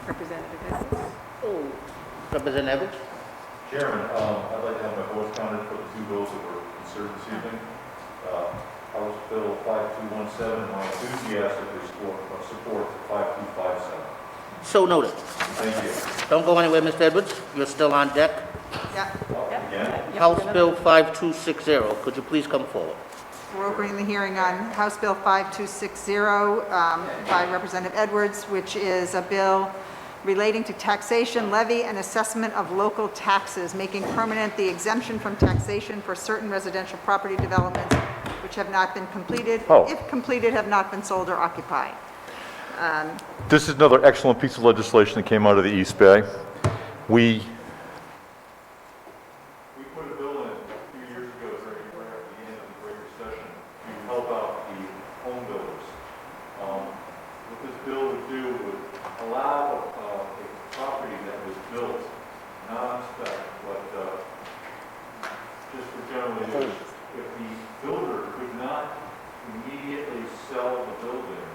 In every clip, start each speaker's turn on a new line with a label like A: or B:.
A: Representative Edwards.
B: Oh, Representative Edwards?
C: Chairman, I'd like to have my voice counted for the two bills that were considered this evening. House Bill 5217, and my enthusiastically support 5257.
B: So noted.
C: Thank you.
B: Don't go anywhere, Mr. Edwards. You're still on deck.
D: Yeah,
C: Again,
B: House Bill 5260, could you please come forward?
D: we're opening the hearing on House Bill 5260 by Representative Edwards, which is a bill relating to taxation, levy, and assessment of local taxes, making permanent the exemption from taxation for certain residential property developments which have not been completed,
E: Oh.
D: if completed, have not been sold or occupied.
E: This is another excellent piece of legislation that came out of the East Bay. We
C: put a bill in a few years ago right at the end of the Great Recession to help out the home builders. What this bill would do would allow a property that was built non-spec, but just for general use, if the builder could not immediately sell the building,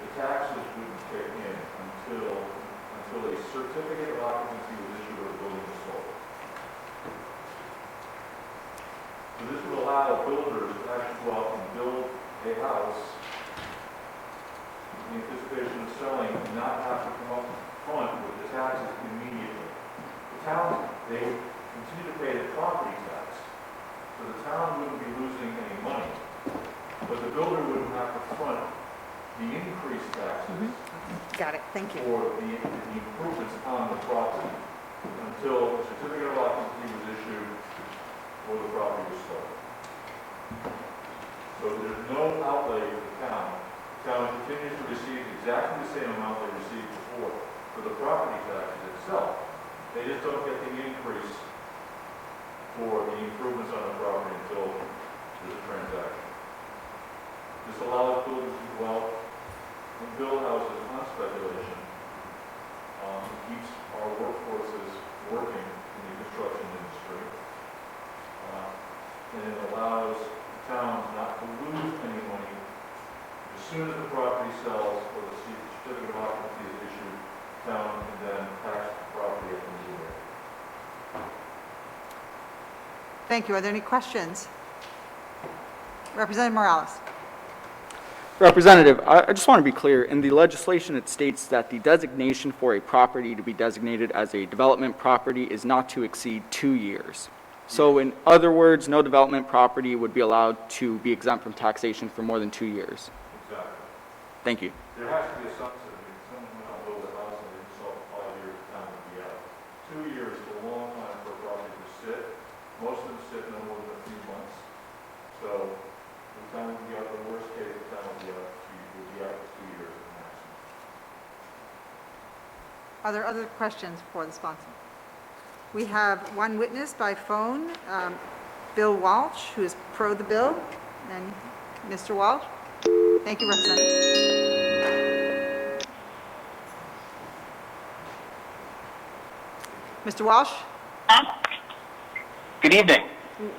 C: the taxes wouldn't kick in until a certificate of occupancy was issued or the building was sold. So this would allow builders to actually go out and build a house in anticipation of selling and not have to come up front with the taxes immediately. The town, they would continue to pay the property tax, so the town wouldn't be losing any money, but the builder wouldn't have to front the increased taxes
D: Got it, thank you.
C: for the improvements on the property until a certificate of occupancy was issued or the property was sold. So there's no outlay for the town. The town continues to receive exactly the same amount they received before for the property taxes itself. They just don't get the increase for the improvements on the property until there's a transaction. This allows builders to go out and build houses on speculation. It keeps our workforces working in the construction industry. And it allows towns not to lose any money. As soon as the property sells or the certificate of occupancy is issued, town can then tax the property at the new rate.
D: Thank you. Are there any questions? Representative Morales.
F: Representative, I just want to be clear. In the legislation, it states that the designation for a property to be designated as a development property is not to exceed 2 years. So in other words, no development property would be allowed to be exempt from taxation for more than 2 years.
C: Exactly.
F: Thank you.
C: There has to be a sunset. If someone went out and built a house and they saw 5 years, the town would be out. 2 years is a long time for a property to sit. Most of them sit no more than a few months. So the town would be out, in the worst case, the town would be out for 2 years at maximum.
D: Are there other questions for the sponsor? We have one witness by phone, Bill Walsh, who is pro the bill. And Mr. Walsh? Thank you, Representative. Mr. Walsh?
G: Good evening.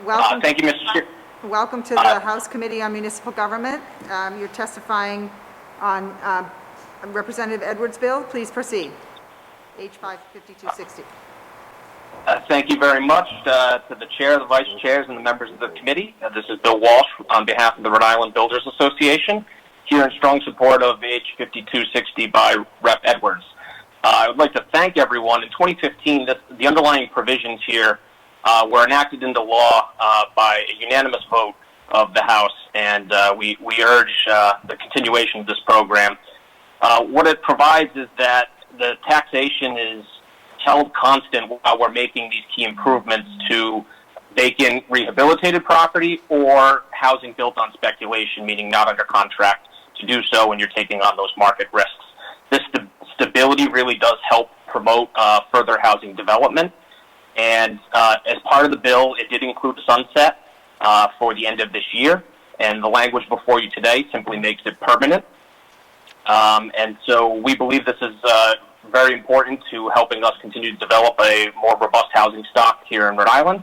D: Welcome.
G: Thank you, Mr. Chair.
D: Welcome to the House Committee on Municipal Government. You're testifying on Representative Edwards' bill. Please proceed. H5 5260.
G: Thank you very much to the chair, the vice chairs, and the members of the committee. This is Bill Walsh on behalf of the Rhode Island Builders Association, here in strong support of H 5260 by Rep. Edwards. I would like to thank everyone. In 2015, the underlying provisions here were enacted into law by a unanimous vote of the House, and we urge the continuation of this program. What it provides is that the taxation is held constant while we're making these key improvements to vacant rehabilitated property or housing built on speculation, meaning not under contract to do so when you're taking on those market risks. This stability really does help promote further housing development. And as part of the bill, it did include a sunset for the end of this year. And the language before you today simply makes it permanent. And so we believe this is very important to helping us continue to develop a more robust housing stock here in Rhode Island.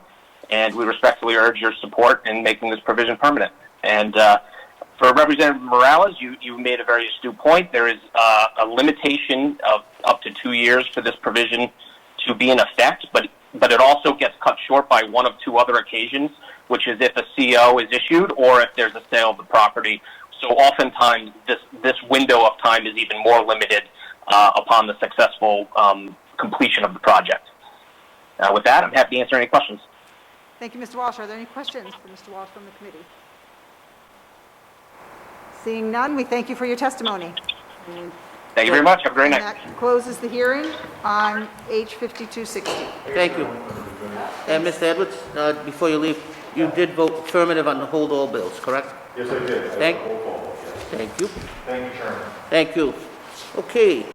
G: And we respectfully urge your support in making this provision permanent. And For Representative Morales, you made a very astute point. There is a limitation of up to 2 years for this provision to be in effect, but it also gets cut short by one of two other occasions, which is if a CO is issued or if there's a sale of the property. So oftentimes this window of time is even more limited upon the successful completion of the project. With that, I'm happy to answer any questions.
D: Thank you, Mr. Walsh. Are there any questions for Mr. Walsh from the committee? Seeing none, we thank you for your testimony.
G: Thank you very much. Have a great
D: And
G: night.
D: that closes the hearing on H 5260.
B: Thank you. And Mr. Edwards, before you leave, you did vote affirmative on the hold all bills, correct?
C: Yes, I did.
B: Thank
C: Roll call, yes.
B: Thank you.
C: Thank you, Chairman.
B: Thank you. Okay.